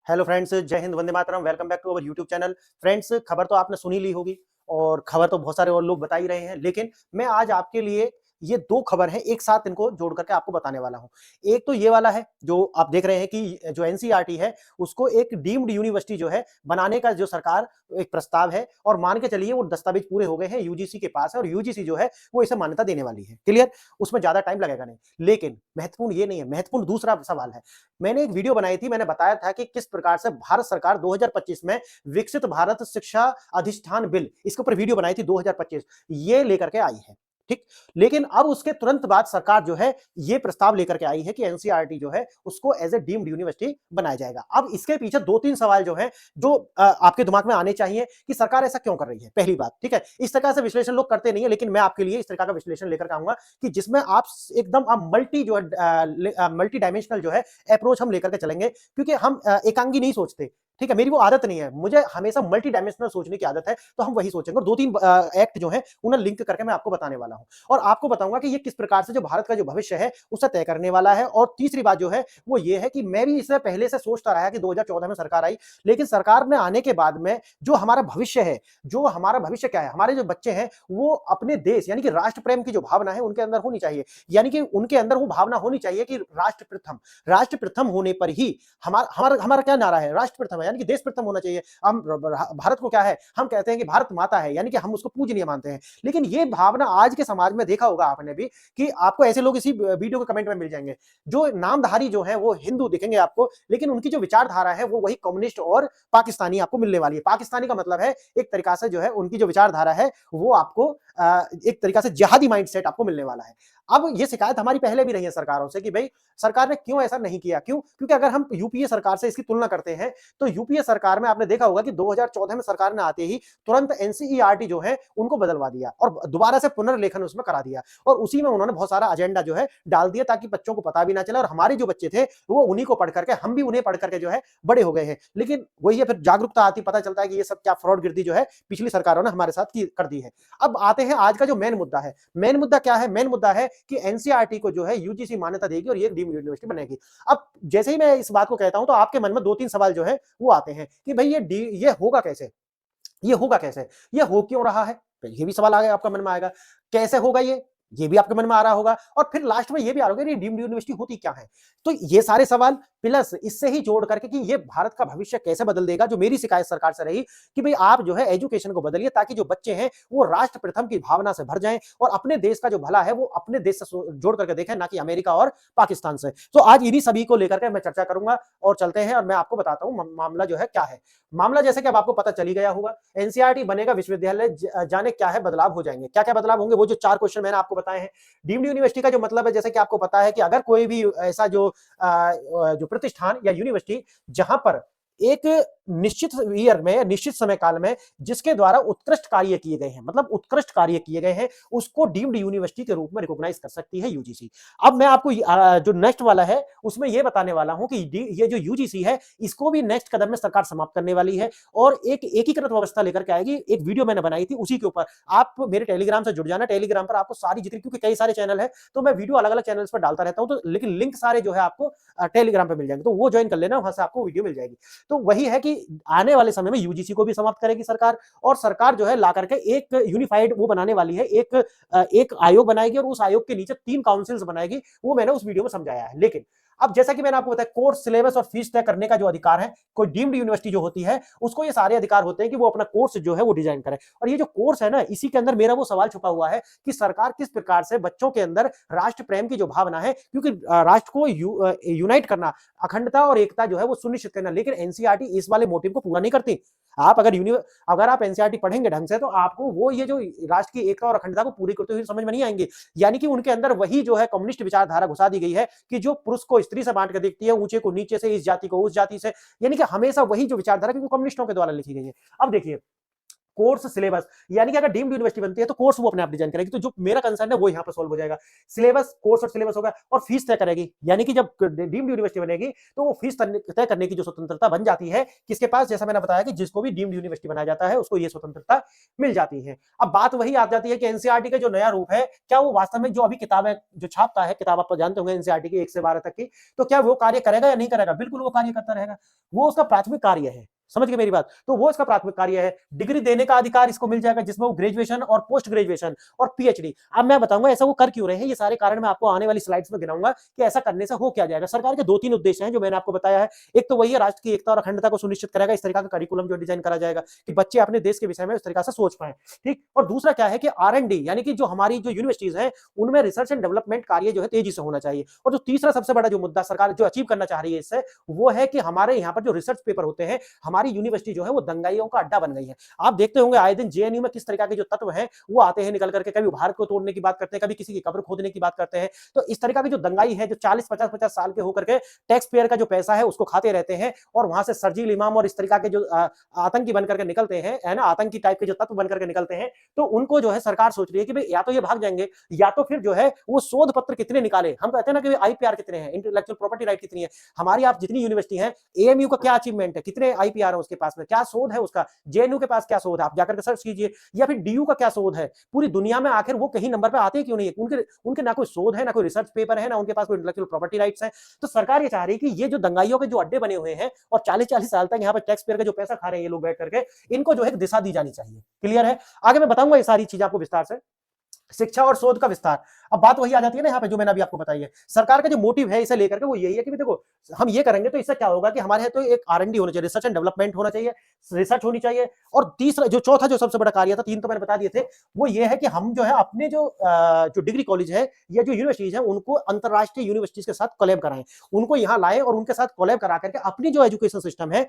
Hello friends, जय हिंद, वंदे मातरम। Welcome back to our YouTube channel. Friends, खबर तो आपने सुनी ली होगी और खबर तो बहुत सारे और लोग बता ही रहे हैं, लेकिन मैं आज आपके लिए ये दो खबर हैं एक साथ इनको जोड़ करके आपको बताने वाला हूं। एक तो ये वाला है जो आप देख रहे हैं कि जो एनसीईआरटी है उसको एक डीम्ड यूनिवर्सिटी जो है बनाने का जो सरकार एक प्रस्ताव है, और मान के चलिए वो दस्तावेज पूरे हो गए हैं, यूजीसी के पास है और यूजीसी जो है वो इसे मान्यता देने वाली है। क्लियर? उसमें ज्यादा टाइम लगेगा नहीं, लेकिन महत्वपूर्ण ये नहीं है, महत्वपूर्ण दूसरा सवाल है। मैंने एक वीडियो बनाई थी, मैंने बताया था कि किस प्रकार से भारत सरकार 2025 में विकसित भारत शिक्षा अधिष्ठान बिल, इसके ऊपर वीडियो बनाई थी 2025, ये लेकर के आई है। ठीक। लेकिन अब उसके तुरंत बाद सरकार जो है ये प्रस्ताव लेकर के आई है कि एनसीईआरटी जो है उसको एज ए डीम्ड यूनिवर्सिटी बनाया जाएगा। अब इसके पीछे दो तीन सवाल जो है जो आपके दिमाग में आने चाहिए कि सरकार ऐसा क्यों कर रही है। पहली बात, ठीक है, इस तरह से विश्लेषण लोग करते नहीं है, लेकिन मैं आपके लिए इस तरह का विश्लेषण लेकर के आऊंगा कि जिसमें आप एकदम मल्टी जो है मल्टी डायमेंशनल जो है अप्रोच हम लेकर के चलेंगे, क्योंकि हम एकांगी नहीं सोचते। ठीक है, मेरी वो आदत नहीं है, मुझे हमेशा मल्टी डायमेंशनल सोचने की आदत है, तो हम वही सोचेंगे। और दो तीन एक्ट जो है उन्हें लिंक करके मैं आपको बताने वाला हूं और आपको बताऊंगा कि ये किस प्रकार से जो भारत का जो भविष्य है उसे तय करने वाला है। और तीसरी बात जो है वो ये है कि मैं भी इससे पहले से सोचता रहा कि 2014 में सरकार आई, लेकिन सरकार ने आने के बाद में जो हमारा भविष्य है, जो हमारा भविष्य क्या है, हमारे जो बच्चे हैं वो अपने देश यानी कि राष्ट्र प्रेम की जो भावना है उनके अंदर होनी चाहिए। यानी कि उनके अंदर वो भावना होनी चाहिए कि राष्ट्र प्रथम होने पर ही हमारा हमारा हमारा क्या नारा है, राष्ट्र प्रथम है, यानी कि देश प्रथम होना चाहिए। हम भारत को क्या है, हम कहते हैं कि भारत माता है, यानी कि हम उसको पूजनीय मानते हैं। लेकिन ये भावना आज के समाज में देखा होगा आपने भी कि आपको ऐसे लोग इसी वीडियो के कमेंट में मिल जाएंगे जो नामधारी जो है वो हिंदू दिखेंगे आपको, लेकिन उनकी जो विचारधारा है वो वही कम्युनिस्ट और पाकिस्तानी आपको मिलने वाली है। पाकिस्तानी का मतलब है एक तरीका से जो है उनकी जो विचारधारा है वो आपको एक तरीका से जिहादी माइंडसेट आपको मिलने वाला है। अब ये शिकायत हमारी पहले भी रही है सरकारों से कि भाई सरकार ने क्यों ऐसा नहीं किया। क्यों? क्योंकि अगर हम यूपीए सरकार से इसकी तुलना करते हैं तो यूपीए सरकार में आपने देखा होगा कि 2014 में सरकार ने आते ही तुरंत एनसीईआरटी जो है उनको बदलवा दिया और दोबारा से पुनर्लेखन उसमें करा दिया, और उसी में उन्होंने बहुत सारा एजेंडा जो है डाल दिया ताकि बच्चों को पता भी ना चले, और हमारे जो बच्चे थे वो उन्हीं को पढ़ करके, हम भी उन्हें पढ़ करके जो है बड़े हो गए हैं। लेकिन वही है, फिर जागरूकता आती, पता चलता है कि ये सब क्या फ्रॉड गिरदी जो है पिछली सरकारों ने हमारे साथ कर दी है। अब आते हैं आज का जो मेन मुद्दा है। मेन मुद्दा क्या है? मेन मुद्दा है कि एनसीईआरटी को जो है यूजीसी मान्यता देगी और ये डीम्ड यूनिवर्सिटी बनेगी। अब जैसे ही मैं इस बात को कहता हूं तो आपके मन में दो तीन सवाल जो है वो आते हैं कि भाई ये होगा कैसे, ये होगा कैसे, ये हो क्यों रहा है? ये भी सवाल आगे आपका मन में आएगा। कैसे होगा ये भी आपके मन में आ रहा होगा, और फिर लास्ट में ये भी आ रहा होगा कि डीम्ड यूनिवर्सिटी होती क्या है। तो ये सारे सवाल प्लस इससे ही जोड़ करके कि ये भारत का भविष्य कैसे बदल देगा, जो मेरी शिकायत सरकार से रही कि भाई आप जो है एजुकेशन को बदलिए ताकि जो बच्चे हैं वो राष्ट्र प्रथम की भावना से भर जाएं और अपने देश का जो भला है वो अपने देश से जोड़ करके देखें, ना कि अमेरिका और पाकिस्तान से। तो आज इन्हीं सभी को लेकर के मैं चर्चा करूंगा और चलते हैं और मैं आपको बताता हूं मामला जो है क्या है। मामला जैसे कि अब आपको पता चली गया होगा, एनसीईआरटी बनेगा विश्वविद्यालय, जाने क्या है बदलाव हो जाएंगे। क्या क्या बदलाव होंगे? वो जो चार क्वेश्चन मैंने आपको बताए हैं। डीम्ड यूनिवर्सिटी का जो मतलब है, जैसे कि आपको पता है कि अगर कोई भी ऐसा जो प्रतिष्ठान या यूनिवर्सिटी जहां पर एक निश्चित ईयर में, निश्चित समय काल में जिसके द्वारा उत्कृष्ट कार्य किए गए हैं, मतलब उत्कृष्ट कार्य किए गए हैं, उसको डीम्ड यूनिवर्सिटी के रूप में रिकॉग्नाइज कर सकती है यूजीसी। अब मैं आपको जो नेक्स्ट वाला है उसमें यह बताने वाला हूं कि ये जो यूजीसी है इसको भी नेक्स्ट कदम में सरकार समाप्त करने वाली है और एक एकीकृत व्यवस्था लेकर के आएगी। एक वीडियो मैंने बनाई थी उसी के ऊपर, आप मेरे टेलीग्राम से जुड़ जाना। टेलीग्राम पर आपको सारी जितनी, क्योंकि कई सारे चैनल है तो मैं वीडियो अलग अलग चैनल्स पर डालता रहता हूं, तो लेकिन लिंक सारे जो है आपको टेलीग्राम पर मिल जाएंगे, तो वो ज्वाइन कर लेना, वहां से आपको वीडियो मिल जाएगी। तो वही है कि आने वाले समय में यूजीसी को भी समाप्त करेगी सरकार, और सरकार जो है ला करके एक यूनिफाइड वो बनाने वाली है, एक आयोग बनाएगी और उस आयोग के नीचे 3 काउंसिल्स बनाएगी। वो मैंने उस वीडियो में समझाया है। लेकिन अब जैसा कि मैंने आपको बताया, कोर्स सिलेबस और फीस तय करने का जो अधिकार है, कोई डीम्ड यूनिवर्सिटी जो होती है उसको ये सारे अधिकार होते हैं कि वो अपना कोर्स जो है वो डिजाइन करे। और ये जो कोर्स है ना, इसी के अंदर मेरा वो सवाल छुपा हुआ है कि सरकार किस प्रकार से बच्चों के अंदर राष्ट्र प्रेम की जो भावना है, क्योंकि राष्ट्र को यूनाइट करना, अखंडता और एकता जो है वो सुनिश्चित करना, लेकिन एनसीईआरटी इस वाले मोटिव को पूरा नहीं करती। आप अगर आप एनसीईआरटी पढ़ेंगे ढंग से तो आपको वो ये जो राष्ट्र की एकता और अखंडता को पूरी करते हुए समझ में नहीं आएंगे। यानी कि उनके अंदर वही जो है कम्युनिस्ट विचारधारा घुसा दी गई है कि जो पुरुष को स्त्री से बांट कर देखती है, ऊंचे को नीचे से, इस जाति को उस जाति से, यानी कि हमेशा वही जो विचारधारा, क्योंकि कम्युनिस्टों के द्वारा लिखी गई है। अब देखिए, कोर्स सिलेबस, यानी कि अगर डीम्ड यूनिवर्सिटी बनती है तो कोर्स वो अपने आप डिजाइन करेगी। तो जो मेरा कंसर्न है वो यहाँ पर सॉल्व हो जाएगा। सिलेबस, कोर्स और सिलेबस होगा और फीस तय करेगी, यानी कि जब डीम्ड यूनिवर्सिटी बनेगी तो वो फीस तय करने की जो स्वतंत्रता बन जाती है किसके पास, जैसा मैंने बताया कि जिसको भी डीम्ड यूनिवर्सिटी बनाया जाता है उसको ये स्वतंत्रता मिल जाती है। अब बात वही आ जाती है कि एनसीईआरटी का जो नया रूप है, क्या वो वास्तव में जो अभी किताबें जो छापता है, किताब आप जानते होंगे एनसीईआरटी की 1 से 12 तक की, तो क्या वो कार्य करेगा या नहीं करेगा? बिल्कुल वो कार्य करता रहेगा। वो उसका प्राथमिक कार्य है। समझ गए मेरी बात? तो वो इसका प्राथमिक कार्य है। डिग्री देने का अधिकार इसको मिल जाएगा, जिसमें वो ग्रेजुएशन और पोस्ट ग्रेजुएशन और पीएचडी। अब मैं बताऊंगा ऐसा वो कर क्यों रहे हैं, ये सारे कारण मैं आपको आने वाली स्लाइड्स में गिनाऊंगा कि ऐसा करने से हो क्या जाएगा। सरकार के 2-3 उद्देश्य हैं जो मैंने आपको बताया है। एक तो वही है, राष्ट्र की एकता और अखंडता को सुनिश्चित करेगा, इस तरीका का करिकुलम जो डिजाइन करा जाएगा कि बच्चे अपने देश के विषय में इस तरीका से सोच पाए। ठीक। और दूसरा क्या है कि आर&डी, यानी कि जो हमारी जो यूनिवर्सिटीज हैं उनमें रिसर्च एंड डेवलपमेंट कार्य जो है तेजी से होना चाहिए। और जो तीसरा सबसे बड़ा जो मुद्दा सरकार जो अचीव करना चाह रही है इससे, वो है कि हमारे यहाँ पर जो रिसर्च पेपर होते हैं, हमारी यूनिवर्सिटी जो है वो दंगाइयों का अड्डा बन गई है। आप देखते होंगे आए दिन जेएनयू में किस तरीके के जो तत्व हैं वो आते हैं निकल करके, कभी भारत को तोड़ने की बात करते हैं, कभी किसी की कब्र खोदने की बात करते हैं। तो इस तरीका की जो दंगाई है, जो 40-50 साल के होकर के टैक्स पेयर का जो पैसा है उसको खाते रहते हैं और वहां से सरजील इमाम और इस तरीका के जो आतंकी बनकर के निकलते हैं, है ना, आतंकी टाइप के जो तत्व बनकर के निकलते हैं, तो उनको जो है सरकार सोच रही है कि भाई या तो ये भाग जाएंगे या तो फिर जो है वो शोध पत्र कितने निकाले। हम कहते हैं ना कि आईपीआर कितने हैं, इंटेलेक्चुअल प्रॉपर्टी राइट कितनी है हमारी। आप जितनी यूनिवर्सिटी है, एएमयू का क्या अचीवमेंट है, कितने आईपीआर है उसके पास में, क्या शोध है उसका, जेएनयू के पास क्या शोध है, आप जाकर के सर्च कीजिए, या फिर डीयू का क्या शोध है पूरी दुनिया में, आखिर वो कहीं नंबर पे आते क्यों नहीं है? उनके उनके ना कोई शोध है, ना कोई रिसर्च पेपर है, ना उनके पास कोई इंटेलेक्चुअल प्रॉपर्टी राइट्स है। तो सरकार ये चाह रही है कि ये जो दंगाइयों के जो अड्डे बने हुए हैं और 40-40 साल तक यहाँ पर टैक्स पेयर का जो पैसा खा रहे हैं ये लोग बैठ करके, इनको जो है दिशा दी जानी चाहिए। क्लियर है? आगे मैं बताऊंगा ये सारी चीजें आपको विस्तार से। शिक्षा और शोध का विस्तार। अब बात वही आ जाती है ना यहाँ पे जो मैंने अभी आपको बताई है। सरकार का जो मोटिव है इसे लेकर के वो यही है कि देखो हम ये करेंगे तो इससे क्या होगा कि हमारे यहाँ तो एक आर&डी होना चाहिए, रिसर्च एंड डेवलपमेंट होना चाहिए, रिसर्च होनी चाहिए। और तीसरा जो चौथा जो सबसे बड़ा कार्य था, 3 तो मैंने बता दिए थे, वो ये है कि हम जो है अपने जो डिग्री कॉलेज है या जो यूनिवर्सिटीज है उनको अंतरराष्ट्रीय यूनिवर्सिटीज के साथ कोलैब कराएं, उनको यहाँ लाए और उनके साथ कोलैब करा करके अपनी जो एजुकेशन सिस्टम है,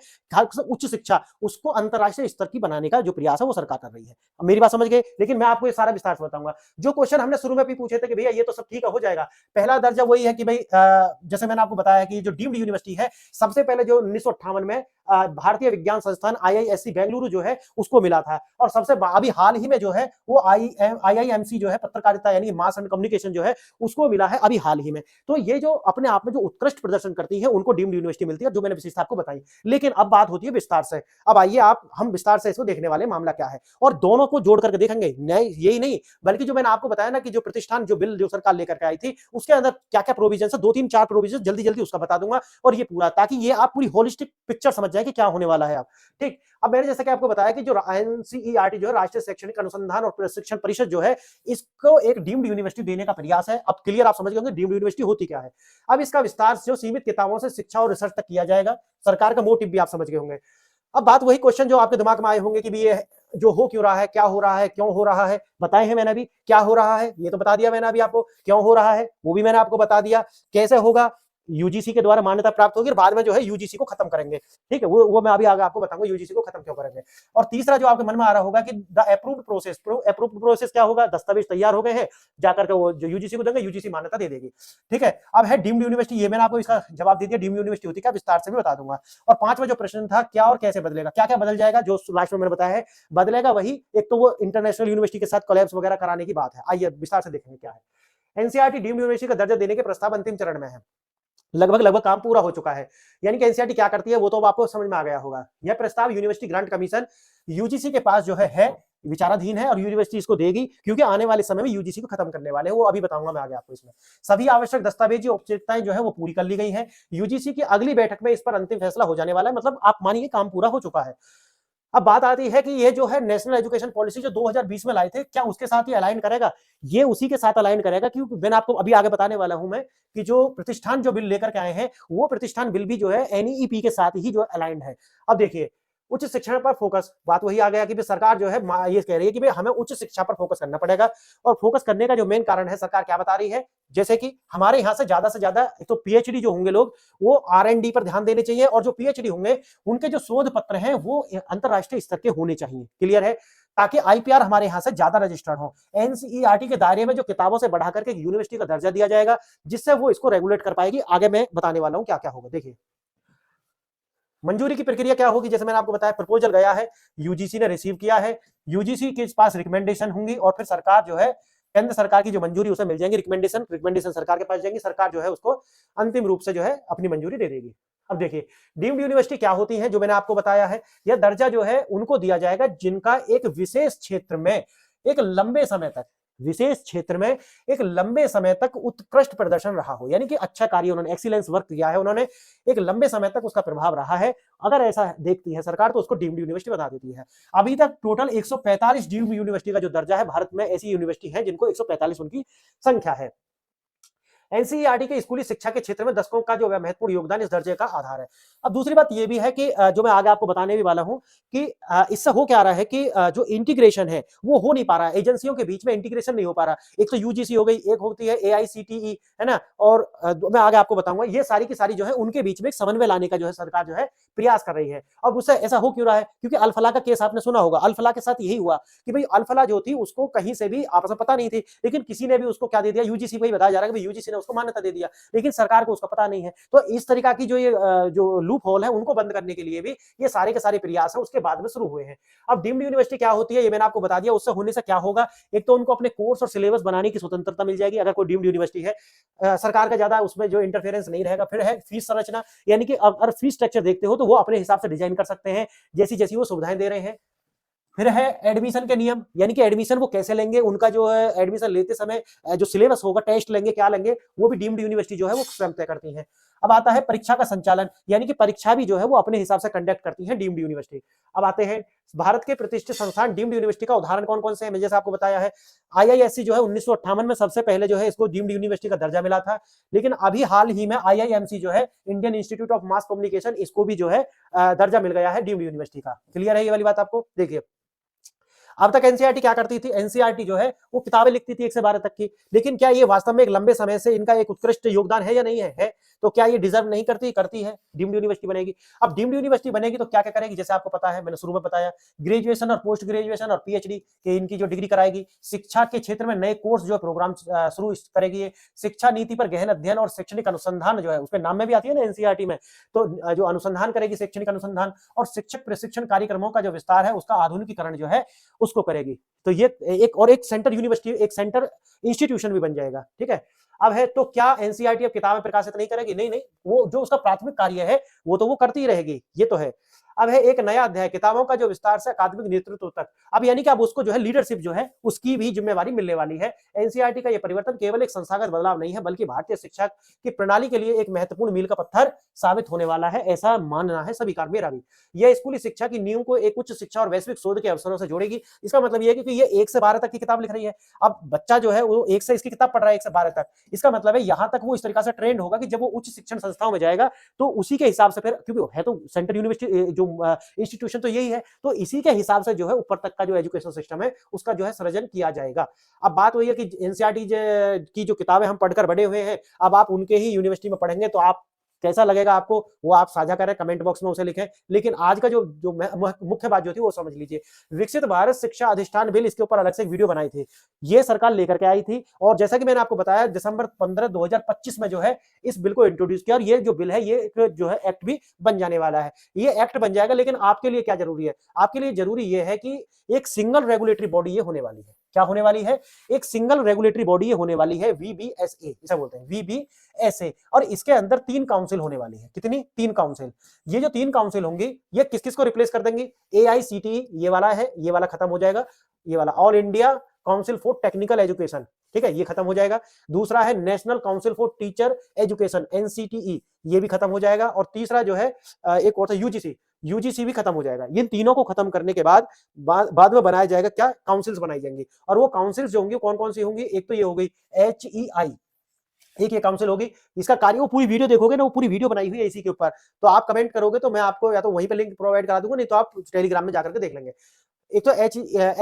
उच्च शिक्षा, उसको अंतरराष्ट्रीय स्तर की बनाने का जो प्रयास है वो सरकार कर रही है। मेरी बात समझ गए? लेकिन मैं आपको ये सारा विस्तार से बताऊंगा। जो क्वेश्चन हमने शुरू में भी पूछे थे कि भैया ये तो सब ठीक है हो जाएगा, पहला दर्जा वही है कि भाई जैसे मैंने आपको बताया कि जो डीम्ड यूनिवर्सिटी है, सबसे पहले जो 1958 में भारतीय विज्ञान संस्थान आईआईएससी बेंगलुरु जो है उसको मिला था, और सबसे अभी हाल ही में जो है वो आईआईएमसी जो है पत्रकारिता यानी मास एंड कम्युनिकेशन जो है उसको मिला है अभी हाल ही में। तो ये जो अपने आप में जो उत्कृष्ट प्रदर्शन करती है उनको डीम्ड यूनिवर्सिटी मिलती है, जो मैंने विशेषता आपको बताई। लेकिन अब बात होती है विस्तार से। अब आइए हम विस्तार से इसको देखने वाले मामला क्या है और दोनों को जोड़ करके देखेंगे। यही नहीं बल्कि जो मैंने आपको बताया ना कि जो प्रतिष्ठान जो बिल जो सरकार लेकर के आई थी उसके अंदर क्या क्या प्रोविजन है, 2-3-4 प्रोविजन जल्दी जल्दी उसका बता दूंगा, और ये पूरा ताकि ये आप पूरी होलिस्टिक पिक्चर समझ जाए कि क्या होने वाला है। आप ठीक। अब मैंने जैसा कि आपको बताया कि जो एनसीईआरटी जो है, राष्ट्रीय शैक्षणिक अनुसंधान और प्रशिक्षण परिषद जो है, इसको एक डीम्ड यूनिवर्सिटी देने का प्रयास है। अब क्लियर आप समझ गए होंगे डीम्ड यूनिवर्सिटी होती क्या है। अब इसका विस्तार जो सीमित किताबों से शिक्षा और रिसर्च तक किया जाएगा, सरकार का मोटिव भी आप समझ गए होंगे। अब बात वही क्वेश्चन जो आपके दिमाग में आए होंगे कि भी ये जो हो क्यों रहा है, क्या हो रहा है, क्यों हो रहा है, बताए हैं मैंने अभी। क्या हो रहा है ये तो बता दिया मैंने अभी आपको, क्यों हो रहा है वो भी मैंने आपको बता दिया, कैसे होगा, यूजीसी के द्वारा मान्यता प्राप्त होगी और बाद में जो है यूजीसी को खत्म करेंगे। ठीक है, वो मैं अभी आगे आपको बताऊंगा यूजीसी को खत्म क्यों करेंगे। और तीसरा जो आपके मन में आ रहा होगा कि द अप्रूव्ड प्रोसेस क्या होगा, दस्तावेज तैयार हो गए हैं, जाकर के वो जो यूजीसी को देंगे, यूजीसी मान्यता दे देगी। ठीक है। अब है डीम्ड यूनिवर्सिटी, ये मैंने आपको इसका जवाब दे दिया, डीम्ड यूनिवर्सिटी होती क्या, विस्तार से भी बता दूंगा। और पांचवा जो प्रश्न था, क्या और कैसे बदलेगा, क्या क्या बदल जाएगा, जो लास्ट में मैंने बताया है बदलेगा वही। एक तो वो इंटरनेशनल यूनिवर्सिटी के साथ कोलैब्स वगैरह कराने की बात है, आइए विस्तार से देखेंगे क्या है। एनसीईआरटी डीम्ड यूनिवर्सिटी का दर्जा देने के प्रस्ताव अंतिम चरण में है, लगभग काम पूरा हो चुका है। यानी कि एनसीईआरटी क्या करती है वो तो आपको समझ में आ गया होगा। यह प्रस्ताव यूनिवर्सिटी ग्रांट कमीशन यूजीसी के पास जो है विचाराधीन है और यूनिवर्सिटी इसको देगी, क्योंकि आने वाले समय में यूजीसी को खत्म करने वाले हैं, वो अभी बताऊंगा मैं आगे आपको। इसमें सभी आवश्यक दस्तावेजी औपचारिकताएं जो है वो पूरी कर ली गई हैं। यूजीसी की अगली बैठक में इस पर अंतिम फैसला हो जाने वाला है, मतलब आप मानिए काम पूरा हो चुका है। अब बात आती है कि ये जो है नेशनल एजुकेशन पॉलिसी जो 2020 में लाए थे, क्या उसके साथ ही अलाइन करेगा, ये उसी के साथ अलाइन करेगा, क्योंकि मैंने आपको अभी आगे बताने वाला हूं मैं कि जो प्रतिष्ठान जो बिल लेकर के आए हैं वो प्रतिष्ठान बिल भी जो है एनईईपी के साथ ही जो अलाइंड है। अब देखिए उच्च शिक्षण पर फोकस, बात वही आ गया कि सरकार जो है ये कह रही है कि हमें उच्च शिक्षा पर फोकस करना पड़ेगा, और फोकस करने का जो मेन कारण है सरकार क्या बता रही है, जैसे कि हमारे यहाँ से ज्यादा तो पीएचडी जो होंगे लोग वो आर&डी पर ध्यान देने चाहिए, और जो पीएचडी होंगे उनके जो शोध पत्र हैं वो अंतरराष्ट्रीय स्तर के होने चाहिए। क्लियर है, ताकि आईपीआर हमारे यहाँ से ज्यादा रजिस्टर्ड हो। एनसीईआरटी के दायरे में जो किताबों से बढ़ा करके यूनिवर्सिटी का दर्जा दिया जाएगा, जिससे वो इसको रेगुलेट कर पाएगी। आगे मैं बताने वाला हूँ क्या क्या होगा। देखिए मंजूरी की प्रक्रिया क्या होगी, जैसे मैंने आपको बताया प्रपोजल गया है, यूजीसी ने रिसीव किया है, यूजीसी के पास रिकमेंडेशन होंगी और फिर सरकार जो है केंद्र सरकार की जो मंजूरी उसे मिल जाएंगी, रिकमेंडेशन सरकार के पास जाएंगी, सरकार जो है उसको अंतिम रूप से जो है अपनी मंजूरी दे देगी। अब देखिए डीम्ड यूनिवर्सिटी क्या होती है, जो मैंने आपको बताया है, यह दर्जा जो है उनको दिया जाएगा जिनका एक विशेष क्षेत्र में एक लंबे समय तक विशेष क्षेत्र में एक लंबे समय तक उत्कृष्ट प्रदर्शन रहा हो, यानी कि अच्छा कार्य उन्होंने एक्सीलेंस वर्क किया है, उन्होंने एक लंबे समय तक उसका प्रभाव रहा है। अगर ऐसा देखती है सरकार तो उसको डीम्ड यूनिवर्सिटी बता देती है। अभी तक टोटल 145 डीम्ड यूनिवर्सिटी का जो दर्जा है, भारत में ऐसी यूनिवर्सिटी है जिनको 145 उनकी संख्या है। एनसीईआरटी के स्कूली शिक्षा के क्षेत्र में दशकों का जो महत्वपूर्ण योगदान इस दर्जे का आधार है। अब दूसरी बात यह भी है कि जो मैं आगे आपको बताने भी वाला हूं कि इससे हो क्या रहा है कि जो इंटीग्रेशन है वो हो नहीं पा रहा है, एजेंसियों के बीच में इंटीग्रेशन नहीं हो पा रहा। एक तो यूजीसी हो गई, एक होती है एआईसीटीई, है ना, और मैं आगे आपको बताऊंगा, ये सारी की सारी जो है उनके बीच में एक समन्वय लाने का जो है सरकार जो है प्रयास कर रही है। अब उससे ऐसा हो क्यों रहा है, क्योंकि अल-फलाह का केस आपने सुना होगा, अल-फलाह के साथ यही हुआ कि भाई अल-फलाह जो थी उसको कहीं से भी आपस में पता नहीं थी, लेकिन किसी ने भी उसको क्या दे दिया, यूजीसी को ही बताया जा रहा है कि यूजीसी ने उसको मान्यता दे दिया, लेकिन सरकार को उसका पता नहीं है। तो इस तरीका की जो ये जो लूप होल है उनको बंद करने के लिए भी ये सारे के सारे प्रयास है उसके बाद में शुरू हुए हैं। अब डीम्ड यूनिवर्सिटी क्या होती है ये मैंने आपको बता दिया, उससे होने से क्या होगा, एक तो उनको अपने कोर्स और सिलेबस बनाने की स्वतंत्रता मिल जाएगी अगर कोई डीम्ड यूनिवर्सिटी है, सरकार का ज्यादा उसमें जो इंटरफेरेंस नहीं रहेगा। फिर है फीस संरचना, यानी कि अगर फीस स्ट्रक्चर देखते हो तो वो अपने हिसाब से डिजाइन कर सकते हैं जैसी जैसी वो सुविधाएं दे रहे हैं। फिर है एडमिशन के नियम, यानी कि एडमिशन वो कैसे लेंगे, उनका जो है एडमिशन लेते समय जो सिलेबस होगा, टेस्ट लेंगे, क्या लेंगे, वो भी डीम्ड यूनिवर्सिटी जो है वो स्वयं तय करती है। अब आता है परीक्षा का संचालन, यानी कि परीक्षा भी जो है वो अपने हिसाब से कंडक्ट करती है डीम्ड यूनिवर्सिटी। अब आते हैं भारत के प्रतिष्ठित संस्थान डीम्ड यूनिवर्सिटी का उदाहरण कौन कौन से हैं, मैं जैसे आपको बताया है आईआईएससी जो है 1958 में सबसे पहले जो है इसको डीम्ड यूनिवर्सिटी का दर्जा मिला था, लेकिन अभी हाल ही में आईआईएमसी जो है Indian institute of mass communication, इसको भी जो है दर्जा मिल गया है डीम्ड यूनिवर्सिटी का। क्लियर है ये वाली बात आपको? देखिए अब तक एनसीईआरटी क्या करती थी, एनसीईआरटी जो है वो किताबें लिखती थी 1 से 12 तक की, लेकिन क्या ये वास्तव में एक लंबे समय से इनका एक उत्कृष्ट योगदान है या नहीं है? तो क्या ये डिजर्व नहीं करती? करती है। डीम्ड यूनिवर्सिटी बनेगी। अब डीम्ड यूनिवर्सिटी बनेगी तो क्या क्या करेगी, जैसे आपको पता है मैंने शुरू में बताया, ग्रेजुएशन और पोस्ट ग्रेजुएशन और पीएचडी के इनकी जो डिग्री कराएगी, शिक्षा के क्षेत्र में नए कोर्स जो प्रोग्राम शुरू करेगी, शिक्षा नीति पर गहन अध्ययन और शैक्षणिक अनुसंधान जो है उसके नाम में भी आती है ना एनसीईआरटी में, तो जो अनुसंधान करेगी, शैक्षणिक अनुसंधान और शिक्षक प्रशिक्षण कार्यक्रमों का जो विस्तार है उसका आधुनिकीकरण जो है उसको करेगी। तो ये एक सेंटर यूनिवर्सिटी, एक सेंटर इंस्टीट्यूशन भी बन जाएगा। ठीक है, अब है तो क्या एनसीईआरटी अब किताबें प्रकाशित नहीं करेगी? नहीं नहीं, वो जो उसका प्राथमिक कार्य है वो तो वो करती ही रहेगी, ये तो है। अब है एक नया अध्याय, किताबों का जो विस्तार से अकादमिक नेतृत्व तक, अब यानी कि अब उसको जो है लीडरशिप जो है उसकी भी जिम्मेवारी मिलने वाली है। एनसीईआरटी का यह परिवर्तन केवल एक संस्थागत बदलाव नहीं है बल्कि भारतीय शिक्षा की प्रणाली के लिए एक महत्वपूर्ण मील का पत्थर साबित होने वाला है, ऐसा मानना है सभी का, मेरा भी। यह स्कूली शिक्षा की नींव को एक उच्च शिक्षा और वैश्विक शोध के अवसरों से जोड़ेगी। इसका मतलब यह है कि ये 1 से 12 तक की किताब लिख रही है। अब बच्चा जो है वो 1 से इसकी किताब पढ़ रहा है 1 से 12 तक, इसका मतलब है यहां तक वो इस तरीके से ट्रेंड होगा कि जब वो उच्च शिक्षण संस्थाओं में जाएगा तो उसी के हिसाब से, फिर क्योंकि है तो सेंट्रल यूनिवर्सिटी जो इंस्टीट्यूशन तो यही है, तो इसी के हिसाब से जो है ऊपर तक का जो एजुकेशन सिस्टम है उसका जो है सृजन किया जाएगा। अब बात वही है कि एनसीईआरटी की जो किताबें हम पढ़कर बड़े हुए हैं, अब आप उनके ही यूनिवर्सिटी में पढ़ेंगे तो आप कैसा लगेगा आपको, वो आप साझा करें, कमेंट बॉक्स में उसे लिखें। लेकिन आज का जो जो मुख्य बात जो थी वो समझ लीजिए, विकसित भारत शिक्षा अधिष्ठान बिल, इसके ऊपर अलग से एक वीडियो बनाई थी, ये सरकार लेकर के आई थी, और जैसा कि मैंने आपको बताया दिसंबर 15 2025 में जो है इस बिल को इंट्रोड्यूस किया, और ये जो बिल है ये एक जो है एक्ट भी बन जाने वाला है। ये एक्ट बन जाएगा, लेकिन आपके लिए क्या जरूरी है, आपके लिए जरूरी ये है कि एक सिंगल रेगुलेटरी बॉडी ये होने वाली है। क्या होने वाली है? एक सिंगल रेगुलेटरी बॉडी ये होने वाली है, वीबीएसए इसे बोलते हैं, वीबीएसए, और इसके अंदर 3 काउंसिल होने वाली है। कितनी? 3 काउंसिल। ये जो 3 काउंसिल होंगी ये किस किस को रिप्लेस कर देंगी? एआईसीटीई ये वाला है, ये वाला खत्म हो जाएगा, ये वाला all India council for technical education, ठीक है, ये खत्म हो जाएगा। दूसरा है national council for teacher education, NCTE, ये भी खत्म हो जाएगा। और तीसरा जो है एक और था यूजीसी, यूजीसी भी खत्म हो जाएगा। इन तीनों को खत्म करने के बाद बाद में बनाया जाएगा क्या? काउंसिल्स बनाई जाएंगी, और वो काउंसिल्स जो होंगी कौन कौन सी होंगी? एक तो ये हो गई एचईआई, एक ये काउंसिल होगी, इसका कार्य, वो पूरी वीडियो देखोगे ना, वो पूरी वीडियो बनाई हुई है इसी के ऊपर, तो आप कमेंट करोगे तो मैं आपको या तो वहीं पे लिंक प्रोवाइड करा दूंगा, नहीं तो आप टेलीग्राम में जाकर के देख लेंगे। एक तो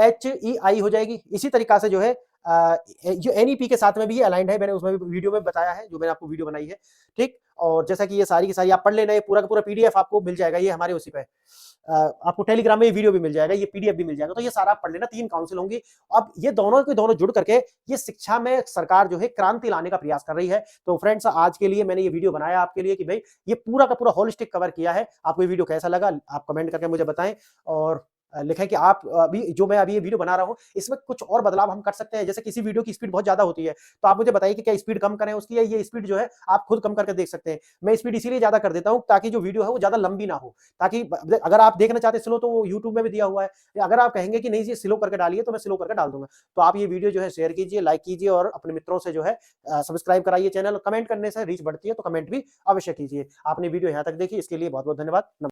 एचईआई हो जाएगी। इसी तरीका से जो है जो एनईपी के साथ में भी ये अलाइंड है, मैंने उसमें भी वीडियो में बताया है, जो मैंने आपको वीडियो बनाई है, ठीक। और जैसा कि ये सारी की सारी आप पढ़ लेना, ये पूरा का पूरा पीडीएफ आपको मिल जाएगा, ये हमारे उसी पे आपको टेलीग्राम में ये वीडियो भी मिल जाएगा, ये पीडीएफ भी मिल जाएगा, तो ये सारा आप पढ़ लेना। 3 काउंसिल होंगी। अब ये दोनों के दोनों जुड़ करके ये शिक्षा में सरकार जो है क्रांति लाने का प्रयास कर रही है। तो फ्रेंड्स, आज के लिए मैंने ये वीडियो बनाया आपके लिए कि भाई ये पूरा का पूरा होलिस्टिक कवर किया है। आपको ये वीडियो कैसा लगा आप कमेंट करके मुझे बताएं, और लिखें कि आप अभी जो मैं अभी ये वीडियो बना रहा हूं इसमें कुछ और बदलाव हम कर सकते हैं। जैसे किसी वीडियो की स्पीड बहुत ज्यादा होती है, तो आप मुझे बताइए कि क्या स्पीड कम करें उसकी, या ये स्पीड जो है आप खुद कम करके देख सकते हैं। मैं स्पीड इसीलिए ज्यादा कर देता हूं ताकि जो वीडियो है वो ज्यादा लंबी ना हो, ताकि अगर आप देखना चाहते हैं स्लो तो वो यूट्यूब में भी दिया हुआ है, या अगर आप कहेंगे कि नहीं जी स्लो करके डालिए तो मैं स्लो करके डाल दूंगा। तो आप ये वीडियो जो है शेयर कीजिए, लाइक कीजिए, और अपने मित्रों से जो है सब्सक्राइब कराइए चैनल। कमेंट करने से रीच बढ़ती है, तो कमेंट भी अवश्य कीजिए। आपने वीडियो यहाँ तक देखी इसके लिए बहुत बहुत धन्यवाद।